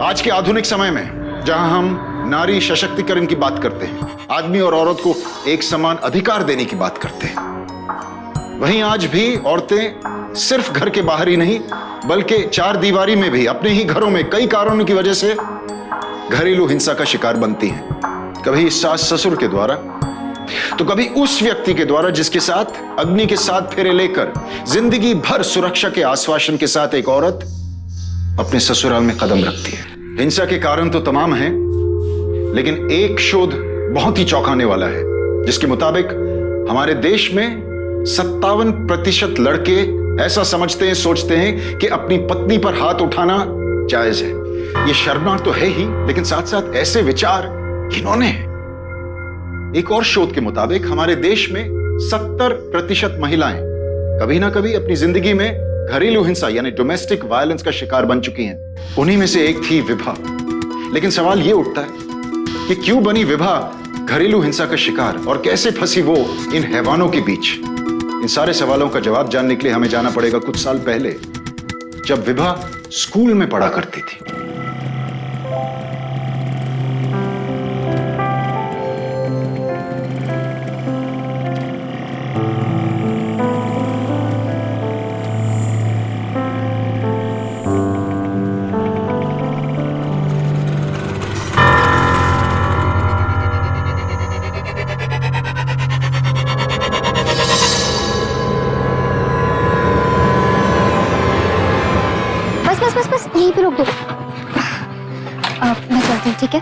आज के आधुनिक समय में जहां हम नारी सशक्तिकरण की बात करते हैं, आदमी और औरत को एक समान अधिकार देने की बात करते हैं, वहीं आज भी औरतें सिर्फ घर के बाहर ही नहीं बल्कि चार दीवारी में भी अपने ही घरों में कई कारणों की वजह से घरेलू हिंसा का शिकार बनती हैं। कभी सास ससुर के द्वारा तो कभी उस व्यक्ति के द्वारा जिसके साथ अग्नि के 7 फेरे लेकर जिंदगी भर सुरक्षा के आश्वासन के साथ एक औरत अपने ससुराल में कदम रखती है। हिंसा के कारण तो तमाम हैं, लेकिन एक शोध बहुत ही चौंकाने वाला है जिसके मुताबिक हमारे देश में 57% लड़के ऐसा समझते हैं, सोचते हैं कि अपनी पत्नी पर हाथ उठाना जायज है। ये शर्मनाक तो है ही, लेकिन साथ साथ ऐसे विचार किन्होंने हैं? एक और शोध के मुताबिक हमारे देश में 70% महिलाएं कभी ना कभी अपनी जिंदगी में घरेलू हिंसा यानी डोमेस्टिक वायलेंस का शिकार बन चुकी हैं। उन्हीं में से एक थी विभा। लेकिन सवाल यह उठता है कि क्यों बनी विभा घरेलू हिंसा का शिकार और कैसे फंसी वो इन हैवानों के बीच? इन सारे सवालों का जवाब जानने के लिए हमें जाना पड़ेगा कुछ साल पहले, जब विभा स्कूल में पढ़ा करती थी। बस यहीं पे रोक दो। मैं चलती हूँ, ठीक है?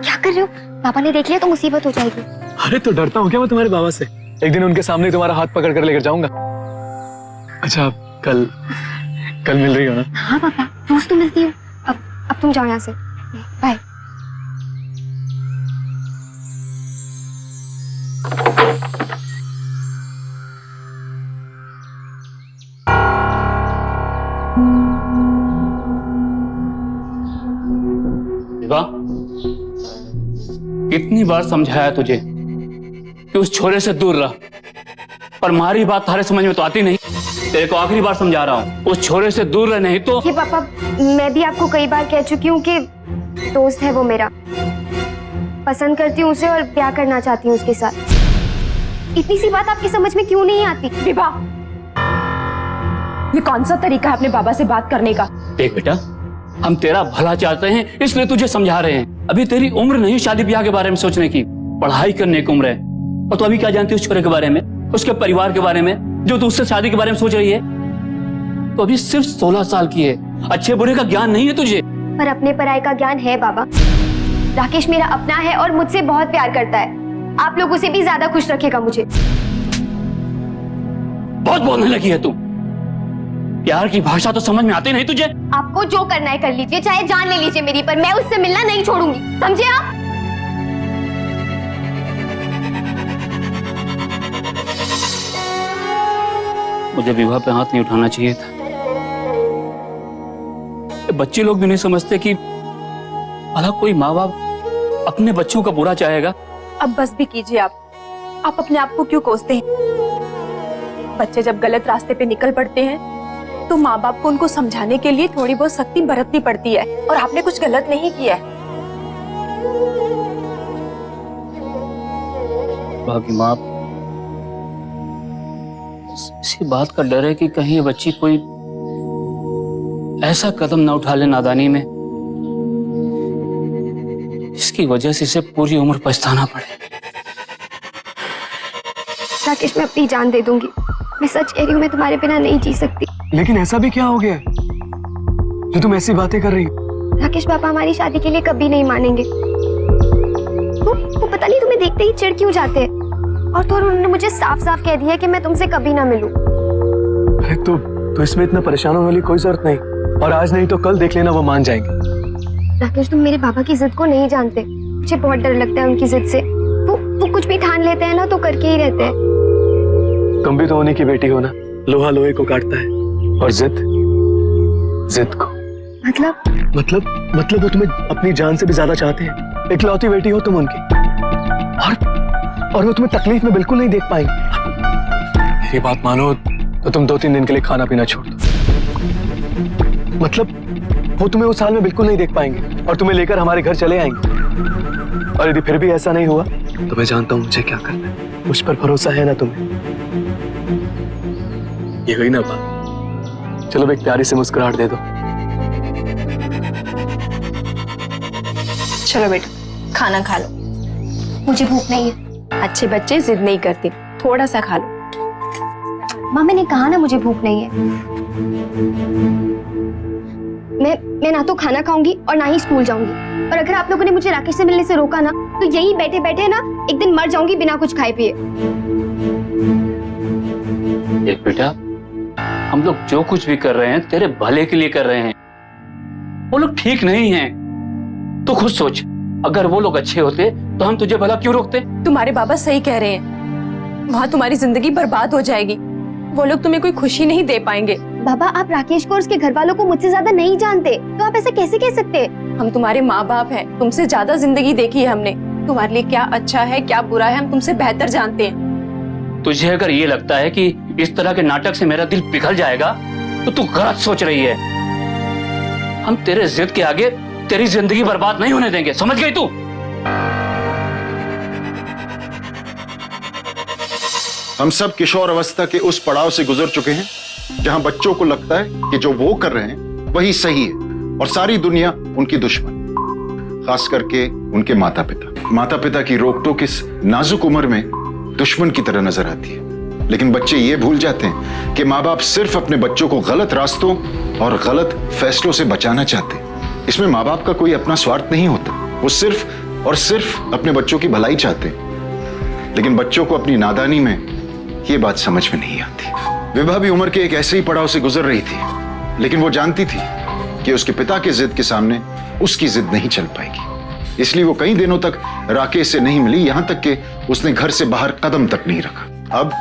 क्या कर रहे हो? पापा ने देख लिया तो मुसीबत हो जाएगी। अरे तो डरता हूँ क्या मैं तुम्हारे बाबा से? एक दिन उनके सामने तुम्हारा हाथ पकड़ कर लेकर जाऊंगा। अच्छा कल मिल रही हो ना? हाँ पापा, रोज तो मिलती हूँ। अब तुम जाओ यहाँ से। बाय। विभा, कितनी बार समझाया तुझे कि उस छोरे से दूर रह, पर हमारी बात थारे समझ में तो आती नहीं। तेरे को आखिरी बार समझा रहा हूँ, उस छोरे से दूर रह, नहीं तो। ये पापा, मैं भी आपको कई बार कह चुकी हूँ कि दोस्त है वो मेरा, पसंद करती हूँ उसे और प्यार करना चाहती हूँ उसके साथ। इतनी सी बात आपकी समझ में क्यों नहीं आती? विभा, ये कौन सा तरीका है अपने बाबा से बात करने का? देख बेटा, हम तेरा भला चाहते हैं इसलिए तुझे समझा रहे हैं। अभी तेरी उम्र नहीं शादी ब्याह के बारे में सोचने की, पढ़ाई करने की उम्र है। और तू अभी क्या जानती है उस छोरे के बारे में, उसके परिवार के बारे में, जो तू उससे शादी के बारे में सोच रही है? तो अभी सिर्फ 16 साल की है, अच्छे बुरे का ज्ञान नहीं है तुझे। पर अपने पराये का ज्ञान है बाबा। राकेश मेरा अपना है और मुझसे बहुत प्यार करता है। आप लोग उसे भी ज्यादा खुश रखेगा मुझे। बहुत बोलने लगी है तू। प्यार की भाषा तो समझ में आती नहीं तुझे। आपको जो करना है कर लीजिए, चाहे जान ले लीजिए मेरी, पर मैं उससे मिलना नहीं छोड़ूंगी, समझे आप? मुझे विवाह पे हाथ नहीं उठाना चाहिए था। बच्चे लोग भी नहीं समझते कि भला कोई माँ बाप अपने बच्चों का बुरा चाहेगा। अब बस भी कीजिए आप अपने आप को क्यों कोसते हैं? बच्चे जब गलत रास्ते पे निकल पड़ते हैं तो माँ बाप को उनको समझाने के लिए थोड़ी बहुत सख्ती बरतनी पड़ती है, और आपने कुछ गलत नहीं किया है। बाकी माँ, इसी बात का डर है कि कहीं ये बच्ची कोई ऐसा कदम ना उठा ले नादानी में, इसकी वजह से इसे पूरी उम्र पछताना पड़े। राकेश, मैं अपनी जान दे दूंगी। मैं सच कह रही हूँ, मैं तुम्हारे बिना नहीं जी सकती। लेकिन ऐसा भी क्या हो गया जो तुम ऐसी बातें कर रही हो? राकेश पापा हमारी शादी के लिए कभी नहीं मानेंगे। वो पता नहीं तुम्हें देखते ही चिढ़ क्यों जाते हैं। और तो उन्होंने मुझे साफ साफ कह दिया कि मैं तुमसे कभी ना मिलूं। अरे तो इसमें इतना परेशान होने वाली कोई जरूरत नहीं, और आज नहीं तो कल देख लेना, वो मान जाएंगे। राकेश, तुम मेरे पापा की जिद को नहीं जानते। मुझे बहुत डर लगता है उनकी जिद से। वो कुछ भी ठान लेते हैं ना तो करके ही रहते हैं। तुम भी तो उन्हीं की बेटी हो ना, लोहा लोहे को काटता है, और जिद को। मतलब वो तुम्हें अपनी जान से भी ज्यादा चाहते हैं। इकलौती बेटी हो तुम उनकी, और वो तुम्हें तकलीफ में बिल्कुल नहीं देख पाएंगे। मेरी बात मानो तो तुम 2-3 दिन के लिए खाना पीना छोड़ दो। मतलब वो तुम्हें उस हाल में बिल्कुल नहीं देख पाएंगे और तुम्हें लेकर हमारे घर चले आएंगे। और यदि फिर भी ऐसा नहीं हुआ तो मैं जानता हूं मुझे क्या करना है। मुझ पर भरोसा है ना तुम्हें? ये हुई ना बात। चलो एक प्यारी सी मुस्कुराहट दे दो। चलो बेटा खाना खा लो। मुझे भूख नहीं है। अच्छे बच्चे जिद नहीं करते, थोड़ा सा खा लो। माँ मैंने कहा ना मुझे भूख नहीं है। मैं ना तो खाना खाऊंगी और ना ही स्कूल जाऊंगी। और अगर आप लोगों ने मुझे राकेश से मिलने से रोका ना तो यही बैठे बैठे ना एक दिन मर जाऊंगी बिना कुछ खाए पिए। देख बेटा, हम लोग जो कुछ भी कर रहे हैं तेरे भले के लिए कर रहे हैं। वो लोग ठीक नहीं हैं। तो खुद सोच, अगर वो लोग अच्छे होते तो हम तुझे भला क्यों रोकते? तुम्हारे बाबा सही कह रहे हैं, वहाँ तुम्हारी जिंदगी बर्बाद हो जाएगी। वो लोग तुम्हें कोई खुशी नहीं दे पाएंगे। बाबा आप राकेश को और उसके घर वालों को मुझसे ज्यादा नहीं जानते, तो आप ऐसे कैसे कह सकते हैं? हम तुम्हारे माँ बाप हैं, तुमसे ज्यादा जिंदगी देखी है हमने। तुम्हारे लिए क्या अच्छा है क्या बुरा है हम तुमसे बेहतर जानते हैं। तुझे अगर ये लगता है कि इस तरह के नाटक से मेरा दिल पिघल जाएगा तो तू गलत सोच रही है। हम तेरे जिद के आगे तेरी जिंदगी बर्बाद नहीं होने देंगे, समझ गई तू? हम सब किशोर अवस्था के उस पड़ाव से गुजर चुके हैं जहां बच्चों को लगता है कि जो वो कर रहे हैं वही सही है और सारी दुनिया उनकी दुश्मन। खास करके उनके माता पिता। माता पिता की रोक टोक इस नाजुक उम्र में दुश्मन की तरह नजर आती है। लेकिन बच्चे ये भूल जाते हैं कि माँ बाप सिर्फ अपने बच्चों को गलत रास्तों और गलत फैसलों से बचाना चाहते हैं। इसमें माँ बाप का कोई अपना स्वार्थ नहीं होता। वो सिर्फ और सिर्फ अपने बच्चों की भलाई चाहते हैं। लेकिन बच्चों को अपनी नादानी में ये बात समझ में नहीं आती। विभा भी उम्र के एक ऐसे ही पड़ाव से गुजर रही थी, लेकिन वो जानती थी कि उसके पिता की जिद के सामने उसकी जिद नहीं चल पाएगी। इसलिए वो कई दिनों तक राकेश से नहीं मिली, यहां तक कि उसने घर से बाहर कदम तक नहीं रखा। अब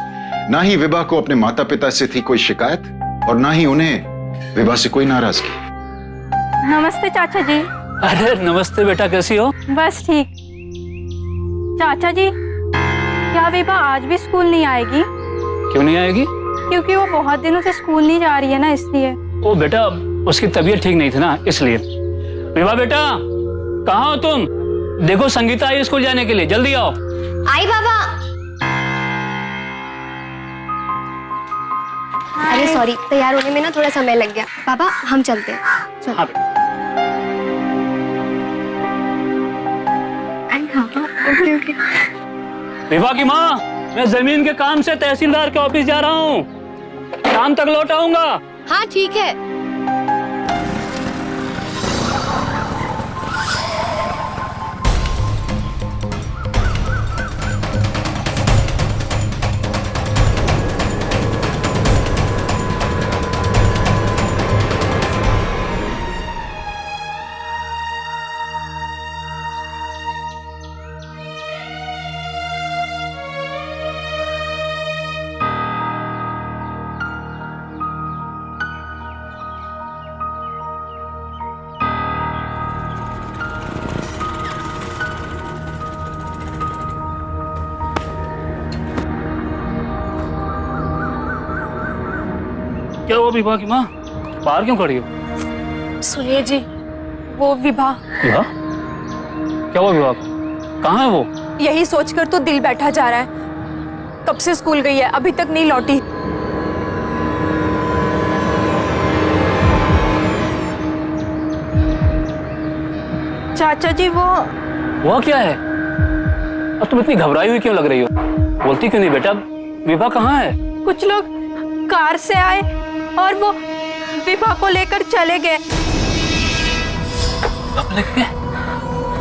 ना ही विभा को अपने माता पिता से थी कोई शिकायत और ना ही उन्हें विभा से कोई नाराजगी। नमस्ते चाचा जी। अरे नमस्ते बेटा, कैसी हो? बस ठीक। चाचा जी क्या विभा आज भी स्कूल नहीं आएगी? क्यों नहीं आएगी? क्योंकि वो बहुत दिनों से स्कूल नहीं जा रही है ना, इसलिए। ओ बेटा, उसकी तबीयत ठीक नहीं थी ना, इसलिए। विभा बेटा, कहाँ हो तुम? देखो संगीता आई स्कूल जाने के लिए, जल्दी आओ। आई बाबा। अरे सॉरी, तैयार होने में ना थोड़ा समय लग गया। पापा हम चलते हैं। चलो। हाँ बेटा। ओके। विभा की माँ, मैं जमीन के काम से तहसीलदार के ऑफिस जा रहा हूँ, शाम तक लौट आऊंगा। हाँ ठीक है। क्या हुआ विभा की माँ, बाहर क्यों खड़ी हो? सुनिए जी, वो विभा। विभा? क्या हुआ विभा? कहाँ है वो? यही सोचकर तो दिल बैठा जा रहा है। कब से स्कूल गई है, अभी तक नहीं लौटी। चाचा जी वो क्या है? और तुम इतनी घबराई हुई क्यों लग रही हो? बोलती क्यों नहीं बेटा? विभा कहाँ है? कुछ लोग कार से आए और वो विभा को लेकर चले गए।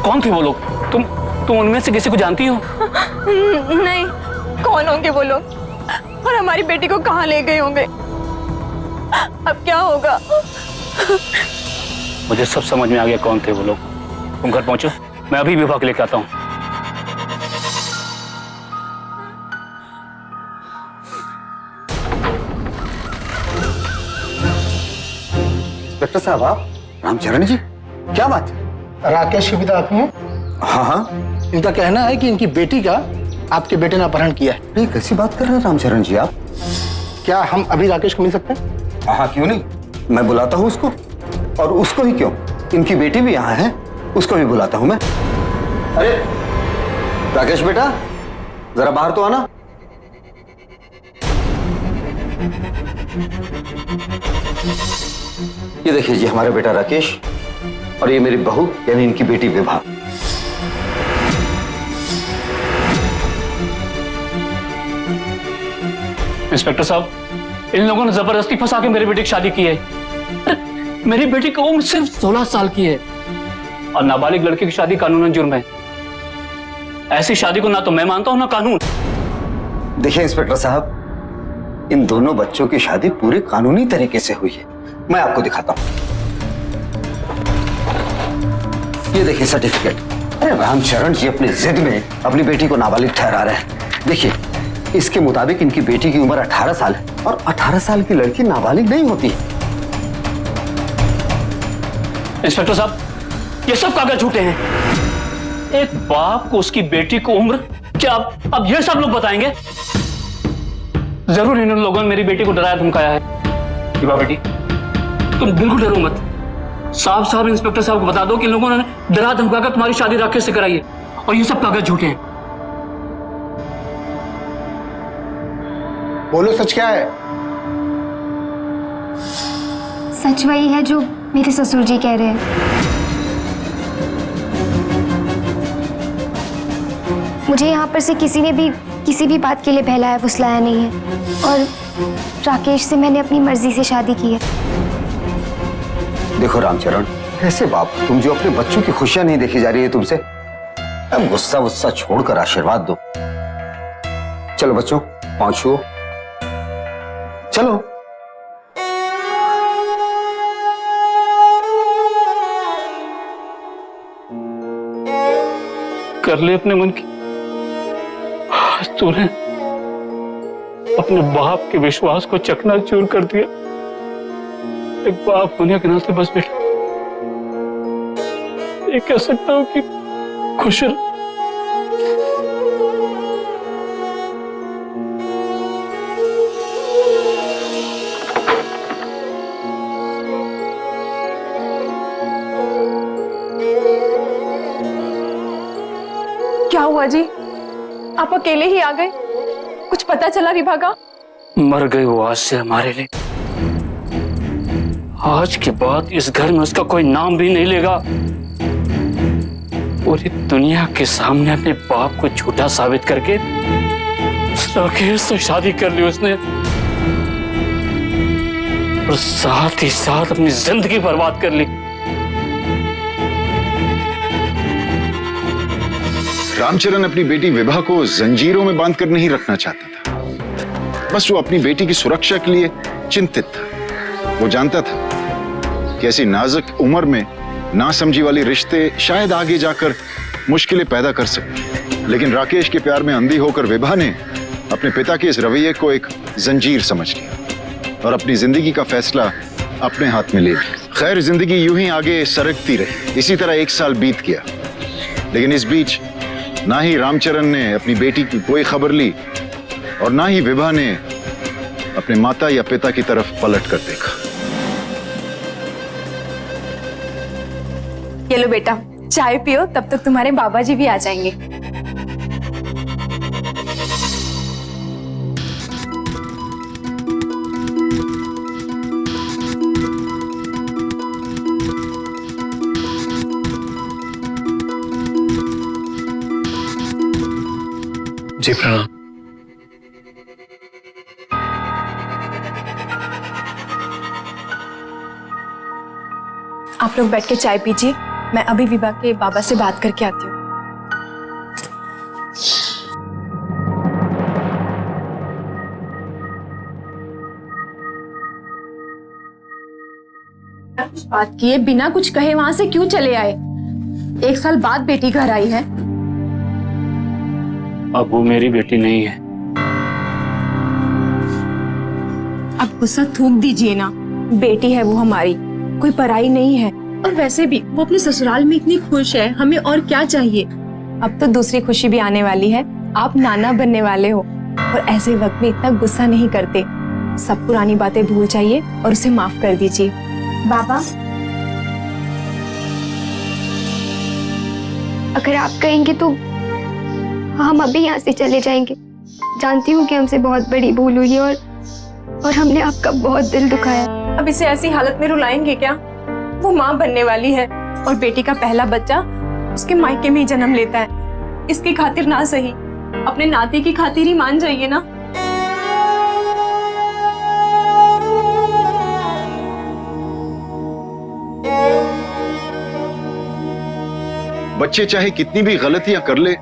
कौन थे वो लोग? तुम उनमें से किसी को जानती हो? नहीं, कौन होंगे वो लोग? और हमारी बेटी को कहाँ ले गए होंगे? अब क्या होगा? मुझे सब समझ में आ गया कौन थे वो लोग। तुम घर पहुंचो, मैं अभी विभा को लेकर आता हूँ। इंस्पेक्टर साहब, आप? रामचरण जी, क्या बात है? राकेश के पिता आप ही हैं? हाँ हाँ। इनका कहना है कि इनकी बेटी का आपके बेटे ने अपहरण किया है। नहीं, कैसी बात कर रहे हैं रामचरण जी आप? क्या हम अभी राकेश को मिल सकते हैं? हाँ क्यों नहीं, मैं बुलाता हूँ उसको। और उसको ही क्यों, इनकी बेटी भी यहाँ है, उसको भी बुलाता हूं मैं। अरे राकेश बेटा, जरा बाहर तो आना। ये देखिए जी हमारा बेटा राकेश, और ये मेरी बहू यानी इनकी बेटी विभा। इंस्पेक्टर साहब, इन लोगों ने जबरदस्ती फंसा के मेरी बेटी की शादी की है। मेरी बेटी की उम्र सिर्फ 16 साल की है और नाबालिग लड़की की शादी कानूनन जुर्म है। ऐसी शादी को ना तो मैं मानता हूं ना कानून। देखिए इंस्पेक्टर साहब, इन दोनों बच्चों की शादी पूरे कानूनी तरीके से हुई है। मैं आपको दिखाता हूं। ये देखिए सर्टिफिकेट। अरे रामचरण जी अपनी जिद में अपनी बेटी को नाबालिग ठहरा रहे हैं। देखिए इसके मुताबिक इनकी बेटी की उम्र 18 साल है और 18 साल की लड़की नाबालिग नहीं होती। इंस्पेक्टर साहब, ये सब कागज झूठे हैं। एक बाप को उसकी बेटी की उम्र क्या अब ये सब लोग बताएंगे? जरूर इन लोगों ने मेरी बेटी को डराया धमकाया है। विभा बेटी, तुम बिल्कुल डरो मत। साफ साफ इंस्पेक्टर साहब को बता दो कि इन लोगों ने डरा धमकाकर तुम्हारी शादी राकेश से कराई है और ये सब कागज झूठे हैं। बोलो सच क्या है? सच वही है जो मेरे ससुर जी कह रहे हैं। मुझे यहाँ पर से किसी ने भी किसी भी बात के लिए बहलाया फुसलाया नहीं है और राकेश से मैंने अपनी मर्जी से शादी की है। देखो रामचरण, कैसे बाप तुम जो अपने बच्चों की खुशियां नहीं देखी जा रही है तुमसे। अब गुस्सा वुस्सा छोड़कर आशीर्वाद दो। चलो बच्चों, पांव छुओ। चलो। कर ले अपने मन की। आज तूने अपने बाप के विश्वास को चकनाचूर कर दिया। एक बाप होने के नाते बस बेटा ये कह सकता हूं कि खुश रहो। क्या हुआ जी, आप अकेले ही आ गए? कुछ पता चला विभा का? मर गई वो आज से हमारे लिए। आज के बाद इस घर में उसका कोई नाम भी नहीं लेगा। पूरी दुनिया के सामने अपने बाप को झूठा साबित करके राकेश से शादी कर ली उसने और साथ ही साथ अपनी जिंदगी बर्बाद कर ली। रामचरण अपनी बेटी विभा को जंजीरों में बांधकर नहीं रखना चाहता था, बस वो अपनी बेटी की सुरक्षा के लिए चिंतित था। वो जानता था कि ऐसी नाजुक उम्र में नासमझी वाली रिश्ते शायद आगे जाकर मुश्किलें पैदा कर सकते, लेकिन राकेश के प्यार में अंधी होकर विभा ने अपने पिता के इस रवैये को एक जंजीर समझ लिया और अपनी जिंदगी का फैसला अपने हाथ में ले लिया। खैर, जिंदगी यूं ही आगे सरकती रही। इसी तरह 1 साल बीत गया, लेकिन इस बीच ना ही रामचरण ने अपनी बेटी की कोई खबर ली और ना ही विभा ने अपने माता या पिता की तरफ पलट कर देखा। ये लो बेटा, चाय पियो, तब तक तुम्हारे बाबा जी भी आ जाएंगे। जी प्रणाम। आप लोग बैठ के चाय पीजिए, मैं अभी विभा के बाबा से बात करके आती हूँ। कुछ बात किए बिना कुछ कहे वहां से क्यों चले आए? 1 साल बाद बेटी घर आई है। अब वो मेरी बेटी नहीं है। अब गुस्सा थूक दीजिए ना, बेटी है वो हमारी, कोई पराई नहीं है। और वैसे भी वो अपने ससुराल में इतनी खुश है, हमें और क्या चाहिए? अब तो दूसरी खुशी भी आने वाली है, आप नाना बनने वाले हो और ऐसे वक्त में इतना गुस्सा नहीं करते। सब पुरानी बातें भूल जाइए और उसे माफ कर दीजिए। बाबा, अगर आप कहेंगे तो हम अभी यहाँ से चले जाएंगे। जानती हूँ कि हमसे बहुत बड़ी भूल हुई है और हमने आपका बहुत दिल दुखाया। अब इसे ऐसी हालत में रुलाएंगे क्या? वो माँ बनने वाली है और बेटी का पहला बच्चा उसके मायके में ही जन्म लेता है। इसकी खातिर ना सही, अपने नाती की खातिर ही मान जाइए ना। बच्चे चाहे कितनी भी गलतियां कर ले,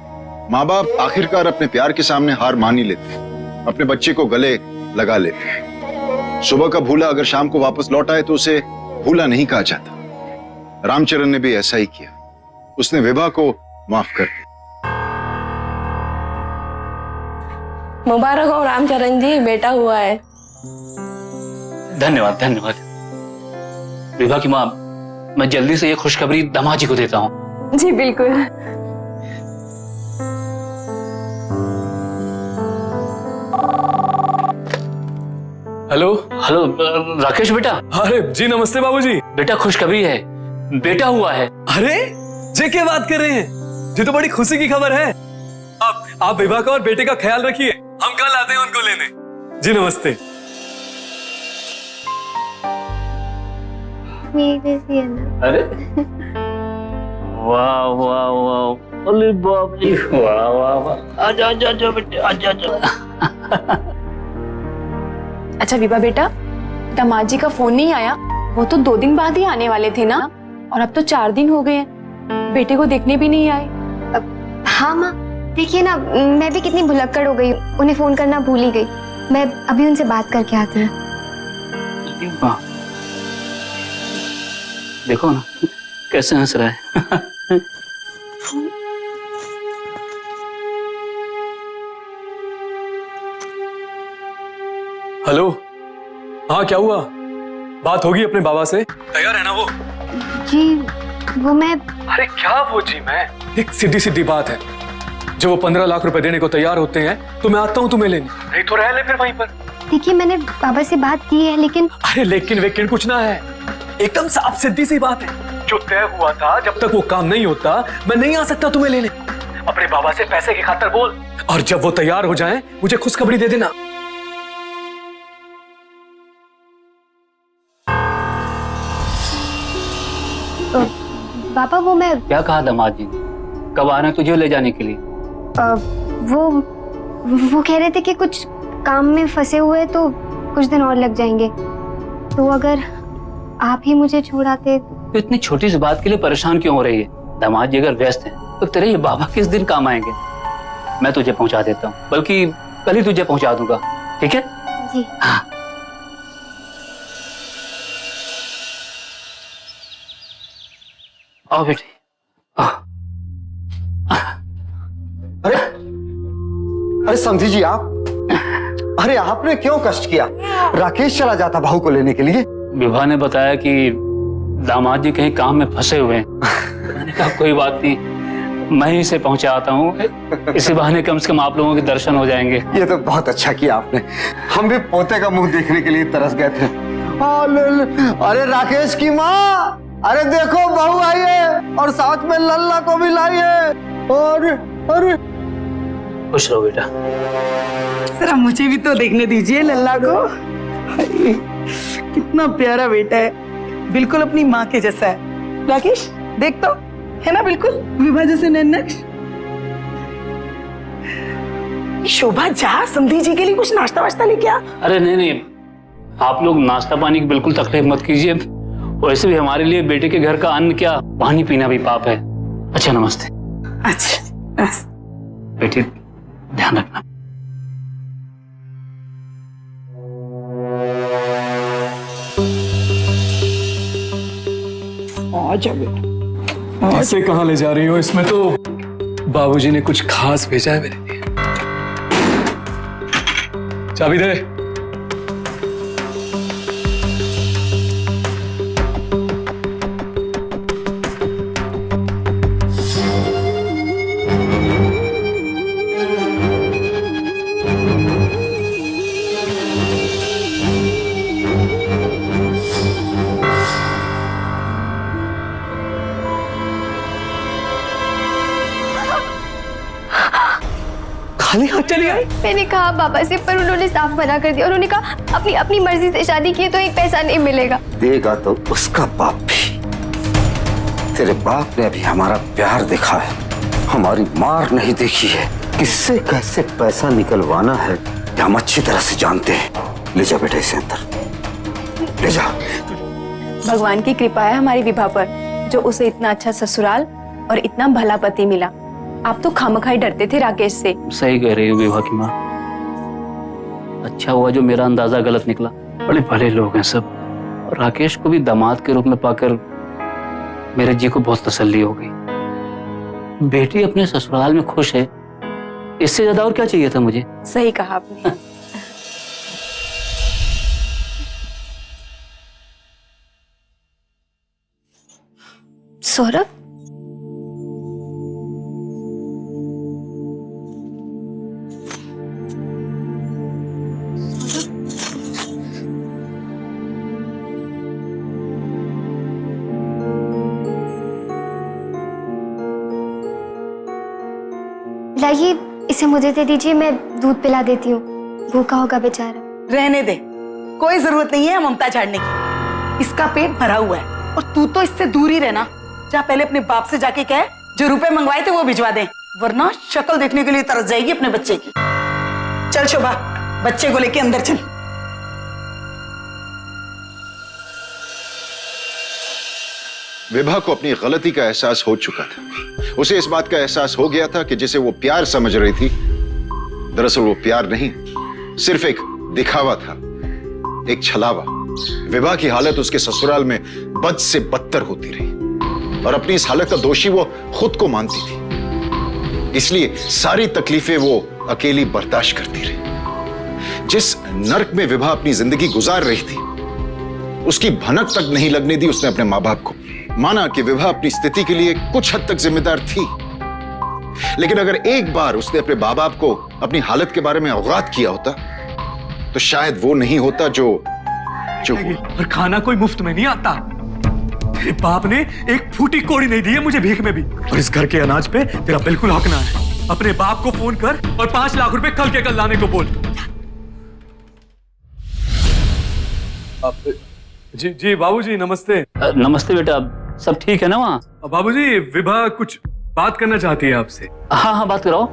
माँ बाप आखिरकार अपने प्यार के सामने हार मान ही लेते हैं, अपने बच्चे को गले लगा लेते हैं। सुबह का भूला अगर शाम को वापस लौट आए तो उसे भूला नहीं कहा जाता। रामचरण ने भी ऐसा ही किया, उसने विभा को माफ कर दिया। मुबारक हो रामचरण जी, बेटा हुआ है। धन्यवाद धन्यवाद। विभा की माँ, मैं जल्दी से ये खुशखबरी दामाद जी को देता हूँ। जी बिल्कुल। हेलो। हेलो राकेश बेटा। अरे जी नमस्ते बाबूजी। बेटा खुशखबरी है, बेटा हुआ है। अरे जे क्या बात कर रहे हैं, ये तो बड़ी खुशी की खबर है। आप विभा का और बेटे का ख्याल रखिए, हम कल आते हैं उनको लेने। जी नमस्ते। अरे वाह वाह वाह, अरे बाप रे, वाह वाह वाह, आजा आजा आजा बेटे, आजा आजा। अच्छा विभा बेटा, दामाद जी का फोन नहीं आया? वो तो 2 दिन बाद ही आने वाले थे ना, और अब तो 4 दिन हो गए हैं, बेटे को देखने भी नहीं आए। हाँ माँ, देखिए ना, मैं भी कितनी भुलक्कड़ हो गई, उन्हें फोन करना भूल ही गई। मैं अभी उनसे बात करके आती हूँ। देखो ना कैसे हंस रहा है। हेलो। हाँ क्या हुआ, बात होगी अपने बाबा से? तैयार है ना वो? जी वो मैं। अरे क्या वो जी, मैं एक सीधी सीधी बात है, जब वो 15 लाख रुपए देने को तैयार होते हैं तो मैं आता हूँ तुम्हें लेने, नहीं तो रह ले फिर वहीं पर। देखिए मैंने बाबा से बात की है, लेकिन अरे लेकिन वेकिन कुछ ना है, एकदम साफ सीधी सी बात है। जो तय हुआ था, जब तक वो काम नहीं होता मैं नहीं आ सकता तुम्हें लेने। अपने बाबा से पैसे की खातिर बोल, और जब वो तैयार हो जाएं मुझे खुशखबरी दे देना। पापा वो मैं। क्या कहा दामाद जी ने? कब आ रहे हैं तुझे ले जाने के लिए? वो कह रहे थे कि कुछ काम में फंसे हुए तो कुछ दिन और लग जाएंगे, तो अगर आप ही मुझे छोड़ाते। तो इतनी छोटी सी बात के लिए परेशान क्यों हो रही है? दामाद जी अगर व्यस्त हैं तो तेरे ये बाबा किस दिन काम आएंगे? मैं तुझे पहुंचा देता हूँ, बल्कि कल ही तुझे पहुंचा दूंगा, ठीक है? जी। हाँ। आओ बेटे। अरे अरे समझी जी आप, अरे आपने क्यों कष्ट किया? राकेश चला जाता बहू को लेने के लिए। विभा ने बताया कि दामाद जी कहीं काम में फंसे हुए हैं। मैंने कहा कोई बात नहीं, मैं ही से पहुंचा आता हूँ, इसी बहाने कम से कम आप लोगों के दर्शन हो जाएंगे। ये तो बहुत अच्छा किया आपने, हम भी पोते का मुंह देखने के लिए तरस गए थे। अरे राकेश की माँ, अरे देखो बहू आई है और साथ में लल्ला को भी लाई है। और अरे खुश रहो बेटा। जरा मुझे भी तो देखने दीजिए लल्ला को। अरे, कितना प्यारा बेटा है, बिल्कुल अपनी माँ के जैसा है। राकेश देख तो, है ना बिल्कुल विभा जैसे नैनक्श। शोभा जा, समधी जी के लिए कुछ नाश्ता वाश्ता लेके आ। अरे नहीं नहीं, आप लोग नाश्ता पानी की बिल्कुल तकलीफ मत कीजिए, वैसे भी हमारे लिए बेटे के घर का अन्न क्या, पानी पीना भी पाप है। अच्छा नमस्ते। अच्छा बेटी ध्यान रखना। आजा बेटा। ऐसे कहाँ ले जा रही हो? इसमें तो बाबूजी ने कुछ खास भेजा है मेरे लिए। चाबी दे। खाली हाथ चली आई? मैंने कहा बाबा से, पर उन्होंने साफ मना कर दिया। उन्होंने कहा अपनी अपनी मर्जी से शादी की है तो एक पैसा नहीं मिलेगा। देगा तो उसका बाप भी। तेरे बाप ने अभी हमारा प्यार देखा है, हमारी मार नहीं देखी है। किससे कैसे पैसा निकलवाना है ये हम अच्छी तरह से जानते हैं। ले जा बेटा इसे अंदर, ले जा। भगवान की कृपा है हमारी विभा पर, जो उसे इतना अच्छा ससुराल और इतना भला पति मिला। आप तो खामखाई डरते थे राकेश से। सही कह रही हो विभा की माँ। अच्छा हुआ जो मेरा अंदाजा गलत निकला। बड़े भले लोग हैं सब, और राकेश को भी दामाद के रूप में पाकर मेरे जी को बहुत तसल्ली हो गई। बेटी अपने ससुराल में खुश है, इससे ज्यादा और क्या चाहिए था मुझे। सही कहा आपने। सौरभ, लाइए इसे मुझे दे दीजिए, मैं दूध पिला देती हूँ, भूखा होगा बेचारा। रहने दे, कोई जरूरत नहीं है ममता झाड़ने की। इसका पेट भरा हुआ है और तू तो इससे दूर ही रहना। जा पहले अपने बाप से जाके कह जो रुपए मंगवाए थे वो भिजवा दें, वरना शक्ल देखने के लिए तरस जाएगी अपने बच्चे की। चल शोभा, बच्चे को लेके अंदर चल। विभा को अपनी गलती का एहसास हो चुका था। उसे इस बात का एहसास हो गया था कि जिसे वो प्यार समझ रही थी, दरअसल वो प्यार नहीं, सिर्फ एक दिखावा था, एक छलावा। विभा की हालत उसके ससुराल में बद से बदतर होती रही और अपनी इस हालत का दोषी वो खुद को मानती थी। इसलिए सारी तकलीफें वो अकेली बर्दाश्त करती रही। जिस नर्क में विभा अपनी जिंदगी गुजार रही थी, उसकी भनक तक नहीं लगने दी उसने अपने मां बाप को। माना कि विभा अपनी स्थिति के लिए कुछ हद तक जिम्मेदार थी, लेकिन अगर एक बार उसने अपने मां बाप को अपनी हालत के बारे में अवगत किया होता तो शायद वो नहीं होता जो और खाना कोई मुफ्त में नहीं आता। तेरे बाप ने एक फूटी कोड़ी नहीं दी है मुझे भीख में भी, और इस घर के अनाज पे तेरा बिल्कुल हक ना है। अपने बाप को फोन कर और 5 लाख रुपए कल के कल लाने को बोल। जी जी बाबूजी नमस्ते। नमस्ते बेटा, सब ठीक है ना वहाँ? बाबूजी विभा कुछ बात करना चाहती है आपसे। हाँ हाँ बात कराओ।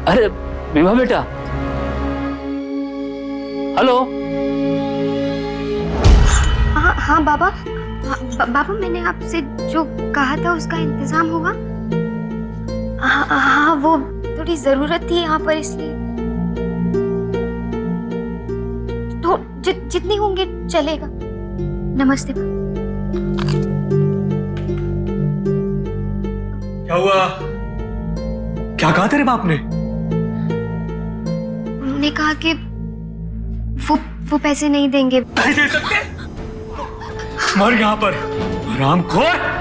अरे विभा बेटा, हेलो। हाँ बाबा, बाबा मैंने आपसे जो कहा था उसका इंतजाम होगा? हाँ वो थोड़ी जरूरत थी यहाँ पर, इसलिए तो जितनी होंगे चलेगा। नमस्ते। क्या हुआ? क्या कहा तेरे बाप ने? उन्होंने कहा कि वो पैसे नहीं देंगे। नहीं दे सकते? मर यहाँ पर हरामखोर।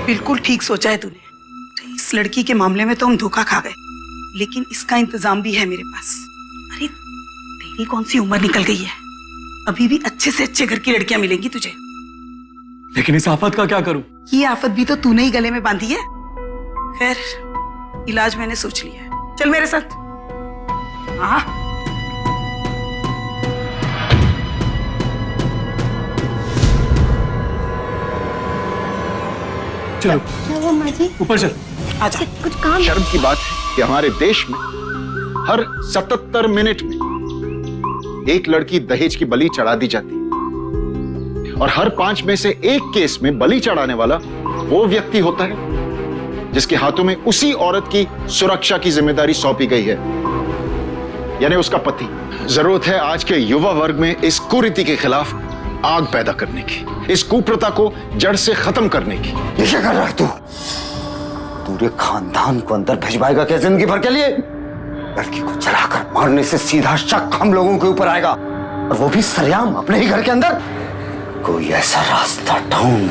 बिल्कुल ठीक सोचा है तूने। इस लड़की के मामले में तो हम धोखा खा गए, लेकिन इसका इंतजाम भी है मेरे पास। अरे तेरी कौन सी उम्र निकल गई है, अभी भी अच्छे से अच्छे घर की लड़कियां मिलेंगी तुझे। लेकिन इस आफत का क्या करूं? ये आफत भी तो तूने ही गले में बांधी है। खैर इलाज मैंने सोच लिया है, चल मेरे साथ। हाँ चलो माँ जी, ऊपर चल। आजा। कुछ काम। शर्म की बात है कि हमारे देश में हर 77 मिनट में एक लड़की दहेज की बलि चढ़ा दी जाती है, और हर 5 में से 1 केस में बलि चढ़ाने वाला वो व्यक्ति होता है जिसके हाथों में उसी औरत की सुरक्षा की जिम्मेदारी सौंपी गई है, यानी उसका पति। जरूरत है आज के युवा वर्ग में इस कुरीति के खिलाफ आग पैदा करने की, इस कुप्रथा को जड़ से खत्म करने की। ये क्या कर रहा है तू? पूरे खानदान को अंदर भिजवाएगा क्या जिंदगी भर के लिए? लड़की को जलाकर मारने से सीधा शक हम लोगों के ऊपर आएगा, और वो भी सरेआम अपने ही घर के अंदर। कोई ऐसा रास्ता ढूंढ,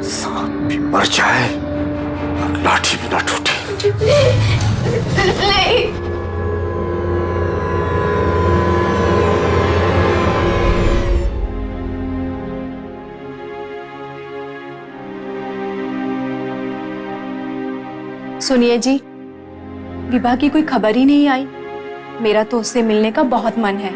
सांप भी मर जाए और लाठी भी ना टूटे। नहीं। सुनिए जी, विभा की कोई खबर ही नहीं आई। मेरा तो उससे मिलने का बहुत मन है।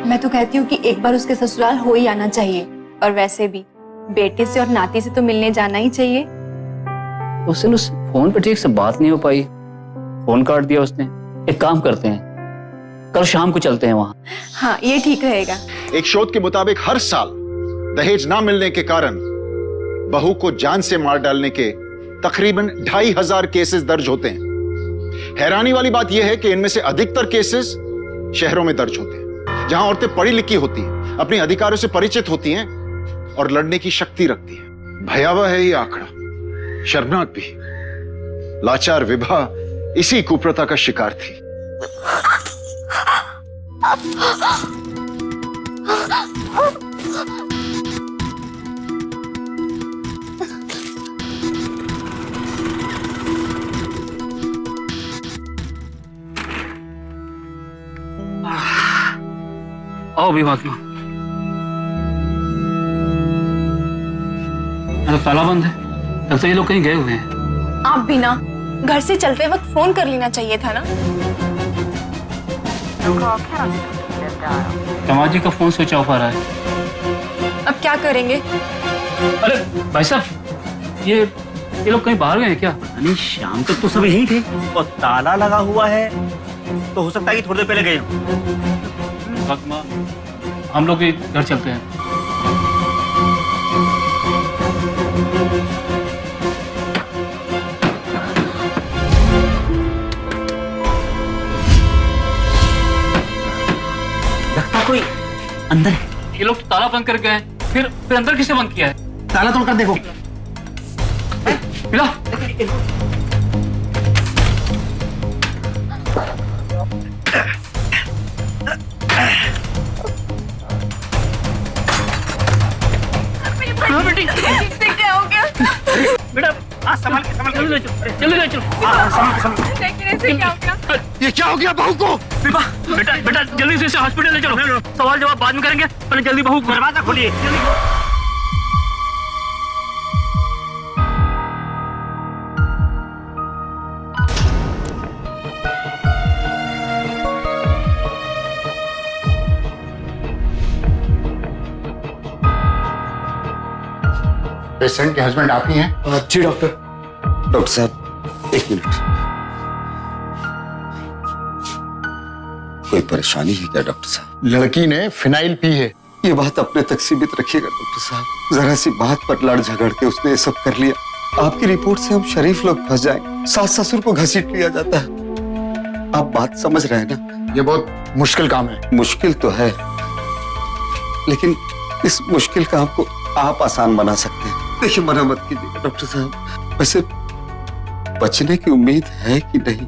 मैं तो कहती हूँ कि एक बार उसके ससुराल हो ही आना चाहिए। और वैसे भी बेटे से और नाती से तो मिलने जाना ही चाहिए। उस दिन उस फोन पे ठीक से बात नहीं हो पाई, फोन काट दिया उसने। एक काम करते हैं, कल शाम को चलते हैं वहां। हाँ, ये ठीक रहेगा। एक शोध के मुताबिक हर साल दहेज ना मिलने के कारण बहू को जान से मार डालने के तकरीबन 2500 केसेस दर्ज होते हैं। हैरानी वाली बात यह है कि इनमें से अधिकतर केसेस शहरों में दर्ज होते हैं, जहां औरतें पढ़ी लिखी होती हैं, अपने अधिकारों से परिचित होती हैं और लड़ने की शक्ति रखती हैं। भयावह है ये आंकड़ा, शर्मनाक भी। लाचार विभा इसी कुप्रथा का शिकार थी। आओ भी फातिमा। तो ताला बंद है, तब तो ये लोग कहीं गए हुए हैं। आप भी ना घर से चलते वक्त फोन कर लेना चाहिए था ना। समाजी का फोन स्विच ऑफ आ रहा है। अब क्या करेंगे? अरे भाई साहब, ये लोग कहीं बाहर गए हैं क्या? नहीं, शाम तक तो सब यहीं थे और ताला लगा हुआ है, तो हो सकता है कि थोड़ी देर पहले गए हों। फातिमा, हम लोग भी घर चलते हैं। लगता कोई अंदर है। ये लोग तो ताला बंद कर गए हैं, फिर अंदर किसने बंद किया है? ताला तोड़ कर देखो। मिला? क्या हो गया? बेटा संभाल के जल्दी चलो। लेकिन ऐसे क्या हो गया? ये क्या हो गया बहू को? बेटा जल्दी से इसे हॉस्पिटल ले चलो। सवाल जवाब बाद में करेंगे, पहले जल्दी बहू को दरवाजा खोलिए। पेशेंट के हस्बैंड आप ही हैं? जी डॉक्टर। डॉक्टर साहब, एक मिनट। कोई परेशानी है क्या डॉक्टर साहब? लड़की ने फिनाइल पी है। ये बात अपने तक सीमित रखिएगा डॉक्टर साहब। जरा सी बात पर लड़ झगड़ के उसने ये सब कर लिया। आपकी रिपोर्ट से हम शरीफ लोग फंस जाएंगे। सास ससुर को घसीट लिया जाता है। आप बात समझ रहे हैं ना? ये बहुत मुश्किल काम है। मुश्किल तो है, लेकिन इस मुश्किल काम को आप आसान बना सकते हैं। देखिए, मना मत कीजिएगा डॉक्टर साहब। वैसे बचने की उम्मीद है कि नहीं?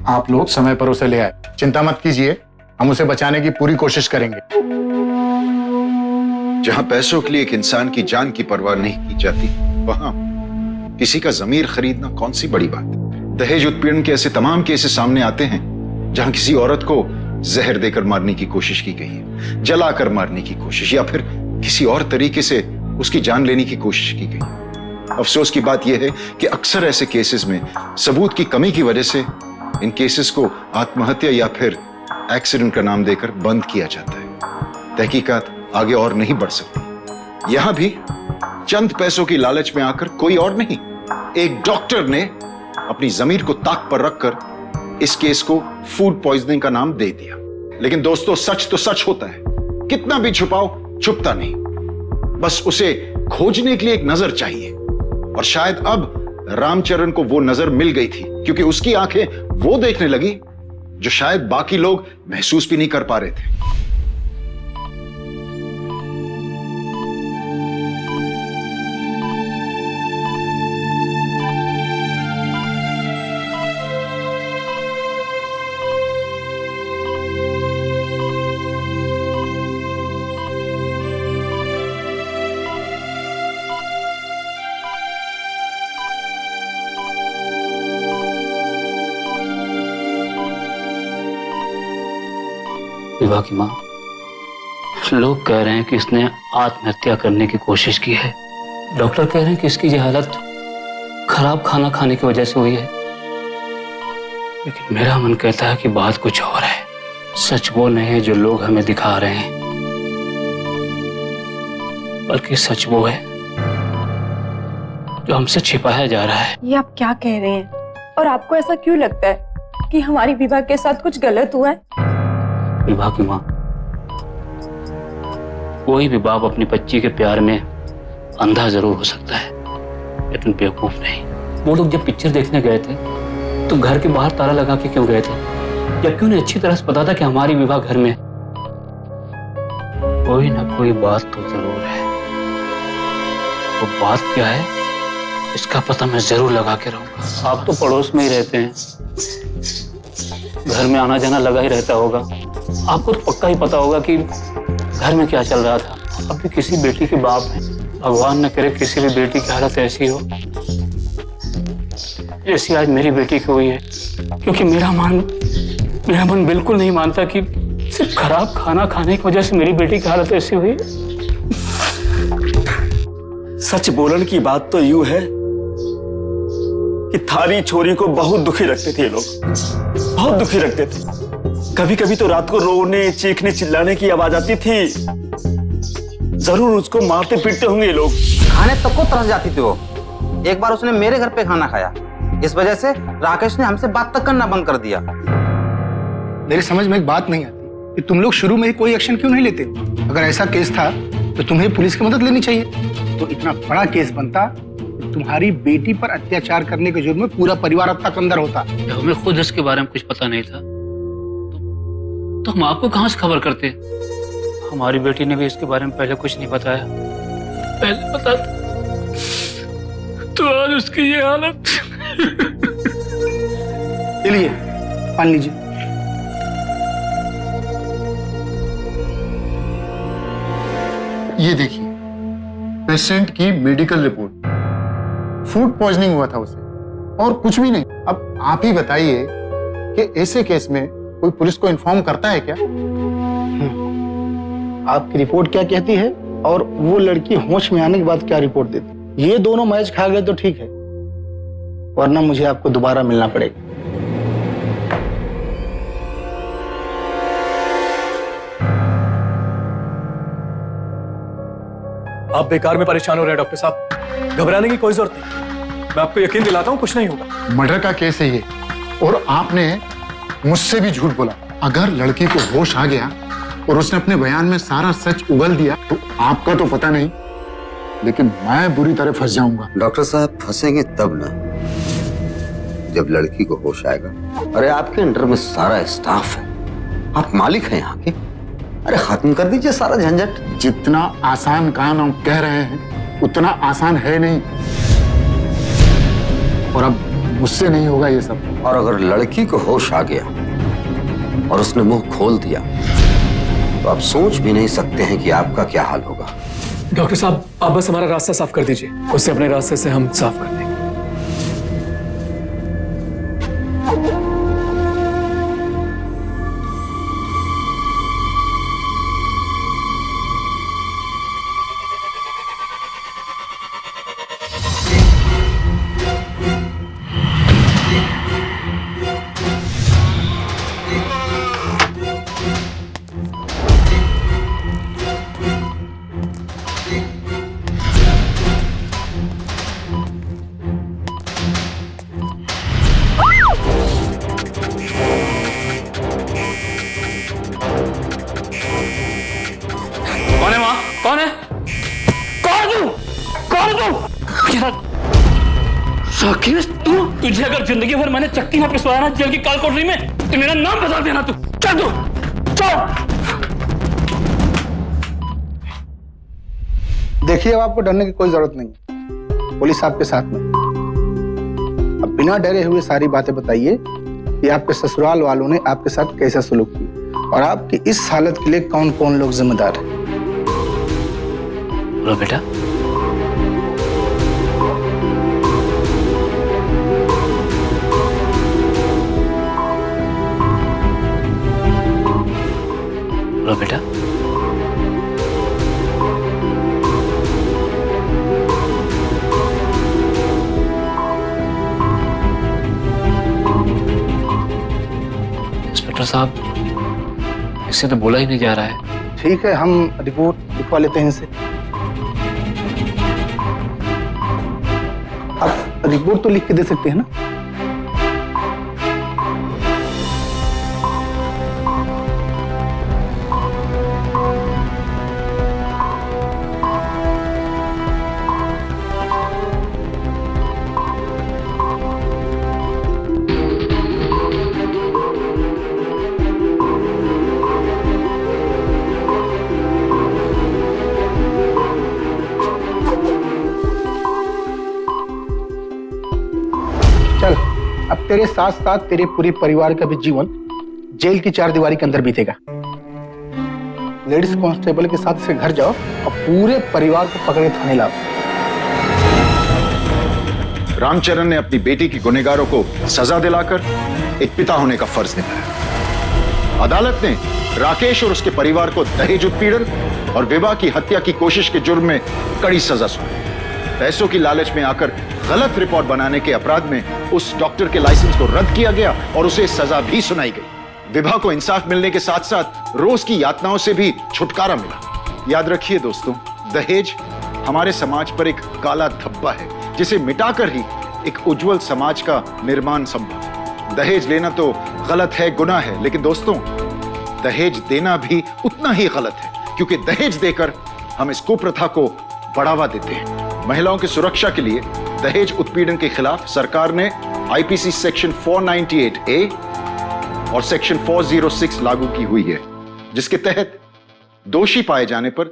आप लोग समय पर उसे ले आए, चिंता मत कीजिए, हम उसे बचाने की पूरी कोशिश करेंगे। जहां पैसों के लिए एक इंसान की जान की परवाह नहीं की जाती, वहां किसी का जमीर खरीदना कौन सी बड़ी बात है। दहेज उत्पीड़न के ऐसे तमाम केसेस सामने आते हैं जहां किसी औरत को जहर देकर मारने की कोशिश की गई है, जलाकर मारने की कोशिश, या फिर किसी और तरीके से उसकी जान लेने की कोशिश की गई। अफसोस की बात यह है कि अक्सर ऐसे केसेस में सबूत की कमी की वजह से इन केसेस को आत्महत्या या फिर एक्सीडेंट का नाम देकर बंद किया जाता है। तहकीकात आगे और नहीं बढ़ सकती। यहां भी चंद पैसों की लालच में आकर कोई और नहीं, एक डॉक्टर ने अपनी जमीर को ताक पर रखकर इस केस को फूड पॉइजनिंग का नाम दे दिया। लेकिन दोस्तों, सच तो सच होता है, कितना भी छुपाओ छुपता नहीं। बस उसे खोजने के लिए एक नजर चाहिए, और शायद अब रामचरण को वो नजर मिल गई थी, क्योंकि उसकी आंखें वो देखने लगी जो शायद बाकी लोग महसूस भी नहीं कर पा रहे थे। विभा की माँ, लोग कह रहे हैं कि इसने आत्महत्या करने की कोशिश की है। डॉक्टर कह रहे हैं कि इसकी ये हालत खराब खाना खाने की वजह से हुई है। लेकिन मेरा मन कहता है कि बात कुछ और है। सच वो नहीं है जो लोग हमें दिखा रहे हैं, बल्कि सच वो है जो हमसे छिपाया जा रहा है। ये आप क्या कह रहे हैं? और आपको ऐसा क्यों लगता है कि हमारी विवाह के साथ कुछ गलत हुआ है? विवाह की माँ, कोई भी बाप अपनी बच्ची के प्यार में अंधा जरूर हो सकता है, लेकिन बेवकूफ नहीं। वो लोग जब पिक्चर देखने गए थे तो घर के बाहर ताला लगा के क्यों गए थे, जबकि उन्हें अच्छी तरह से पता था कि हमारी विवाह घर में। कोई ना कोई बात तो जरूर है। वो बात क्या है, इसका पता मैं जरूर लगा के रहूंगा। आप तो पड़ोस में ही रहते हैं, घर में आना जाना लगा ही रहता होगा। आपको तो पक्का ही पता होगा कि घर में क्या चल रहा था। अब भी किसी बेटी के बाप हैं, भगवान न करे किसी भी बेटी की हालत ऐसी हो जैसी आज मेरी बेटी की हुई है। क्योंकि मेरा मन बिल्कुल नहीं मानता कि सिर्फ खराब खाना खाने की वजह से मेरी बेटी की हालत ऐसी हुई। सच बोलन की बात तो यूं है कि थारी छोरी को बहुत दुखी रखते थे ये लोग, बहुत दुखी रखते थे। कभी कभी तो रात को रोने चीखने चिल्लाने की आवाज आती थी। जरूर उसको मारते पीटते होंगे ये लोग। खाने तक को तरस जाती थी वो। एक बार उसने मेरे घर पे खाना खाया, इस वजह से राकेश ने हमसे बात तक करना बंद कर दिया। मेरी समझ में एक बात नहीं आती कि तुम लोग शुरू में ही कोई एक्शन क्यों नहीं लेते। अगर ऐसा केस था तो तुम्हें पुलिस की मदद लेनी चाहिए। तो इतना बड़ा केस बनता, तुम्हारी बेटी पर अत्याचार करने के जुर्म में पूरा परिवार अब तक अंदर होता। हमें खुद इसके बारे में कुछ पता नहीं था तो हम आपको कहां से खबर करते। हमारी बेटी ने भी इसके बारे में पहले कुछ नहीं बताया। पहले बता तो आज उसकी ये हालत। चलिए पानी लीजिए। ये देखिए पेशेंट की मेडिकल रिपोर्ट, फूड पॉइजनिंग हुआ था उसे और कुछ भी नहीं। अब आप ही बताइए कि ऐसे केस में कोई पुलिस को इन्फॉर्म करता है क्या? आपकी रिपोर्ट क्या कहती है और वो लड़की होश में आने के बाद क्या रिपोर्ट देती? ये दोनों मैच खा गए तो ठीक है, वरना मुझे आपको दोबारा मिलना पड़ेगा। आप बेकार में परेशान हो रहे हैं डॉक्टर साहब, घबराने की कोई जरूरत नहीं। मैं आपको यकीन दिलाता हूं कुछ नहीं होगा। मर्डर का केस है ये और आपने मुझसे भी झूठ बोला। अगर लड़की को होश आ गया और उसने अपने बयान में सारा सच उगल दिया तो आपका तो पता नहीं, लेकिन मैं बुरी तरह फंस जाऊंगा। डॉक्टर साहब फंसेंगे तब ना जब लड़की को होश आएगा। अरे आपके अंडर में सारा स्टाफ है, आप मालिक हैं यहाँ के। अरे खत्म कर दीजिए सारा झंझट। जितना आसान काम हम कह रहे हैं उतना आसान है नहीं, और अब मुझसे नहीं होगा ये सब। और अगर लड़की को होश आ गया और उसने मुंह खोल दिया तो आप सोच भी नहीं सकते हैं कि आपका क्या हाल होगा। डॉक्टर साहब आप बस हमारा रास्ता साफ कर दीजिए, उससे अपने रास्ते से हम साफ कर देंगे। कौन है माँ? कौन है? कौन तू? राकेश तू? तुझे अगर जिंदगी भर मैंने चक्की में पिसवाया ना जेल की काल कोठरी में तो मेरा नाम बता देना तू। चल तू चल। देखिए अब आपको डरने की कोई जरूरत नहीं, पुलिस आपके साथ में। अब बिना डरे हुए सारी बातें बताइए कि आपके ससुराल वालों ने आपके साथ कैसा सलूक किया और आपकी इस हालत के लिए कौन कौन लोग जिम्मेदार हैं। बोलो बेटा। बोलो बेटा। इंस्पेक्टर साहब, इससे तो बोला ही नहीं जा रहा है। ठीक है, हम रिपोर्ट लिखवा लेते हैं इनसे। आप रिपोर्ट तो लिख के दे सकते हैं ना? चल, अब तेरे साथ साथ तेरे पूरे परिवार का भी जीवन जेल की 4 दीवारी के अंदर बीतेगा। लेडीज कांस्टेबल के साथ से घर जाओ और पूरे परिवार को पकड़ के थाने लाओ। रामचरण ने अपनी बेटी की गुनहगारों को सजा दिलाकर एक पिता होने का फर्ज निभाया। अदालत ने राकेश और उसके परिवार को दहेज उत्पीड़न और विवाह की हत्या की कोशिश के जुर्म में कड़ी सजा सुनाई। पैसों की लालच में आकर गलत रिपोर्ट बनाने के अपराध में उस डॉक्टर के लाइसेंस को रद्द किया गया और उसे सजा भी सुनाई गई। विभा को इंसाफ मिलने के साथ साथ रोज की यातनाओं से भी छुटकारा मिला। याद रखिए दोस्तों, दहेज हमारे समाज पर एक काला धब्बा है जिसे मिटाकर ही एक उज्जवल समाज का निर्माण संभव है। दहेज लेना तो गलत है, गुनाह है, लेकिन दोस्तों दहेज देना भी उतना ही गलत है, क्योंकि दहेज देकर हम इस कुप्रथा को बढ़ावा देते हैं। महिलाओं की सुरक्षा के लिए दहेज उत्पीड़न के खिलाफ सरकार ने आईपीसी सेक्शन 498A और सेक्शन 406 लागू की हुई है, जिसके तहत दोषी पाए जाने पर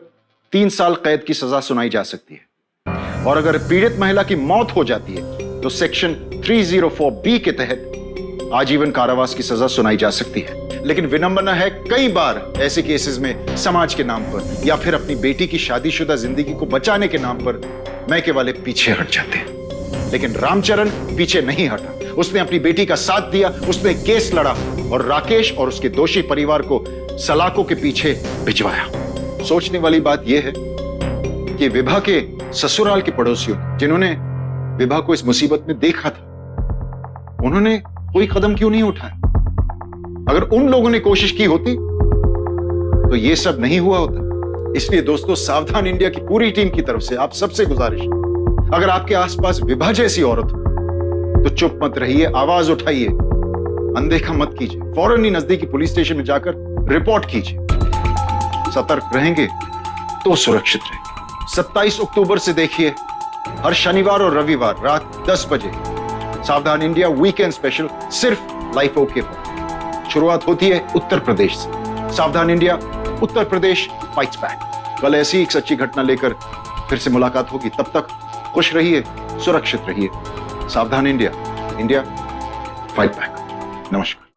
3 साल कैद की सजा सुनाई जा सकती है। और अगर पीड़ित महिला की मौत हो जाती है तो सेक्शन 304B के तहत आजीवन कारावास की सजा सुनाई जा सकती है। लेकिन विनम्रना है, कई बार ऐसे केसेस में समाज के नाम पर या फिर अपनी बेटी की शादीशुदा जिंदगी को बचाने के नाम पर मैके वाले पीछे हट जाते हैं। लेकिन रामचरण पीछे नहीं हटा, उसने अपनी बेटी का साथ दिया, उसने केस लड़ा और राकेश और उसके दोषी परिवार को सलाखों के पीछे भिजवाया। सोचने वाली बात यह है कि विभा के ससुराल के पड़ोसियों जिन्होंने विभा को इस मुसीबत में देखा था, उन्होंने कोई कदम क्यों नहीं उठाया? अगर उन लोगों ने कोशिश की होती तो यह सब नहीं हुआ होता। इसलिए दोस्तों, सावधान इंडिया की पूरी टीम की तरफ से आप सबसे गुजारिश, अगर आपके आसपास विभा जैसी औरत हो तो चुप मत रहिए, आवाज उठाइए, अनदेखा मत कीजिए, फौरन ही नजदीकी पुलिस स्टेशन में जाकर रिपोर्ट कीजिए। सतर्क रहेंगे तो सुरक्षित रहेंगे। 27 अक्टूबर से देखिए हर शनिवार और रविवार रात 10 बजे सावधान इंडिया वीकेंड स्पेशल सिर्फ लाइफ ओके पर। शुरुआत होती है उत्तर प्रदेश से। सावधान India Uttar Pradesh fights back. कल ऐसी एक सच्ची घटना लेकर फिर से मुलाकात होगी। तब तक खुश रहिए, सुरक्षित रहिए। सावधान इंडिया, इंडिया फाइट बैक। नमस्कार।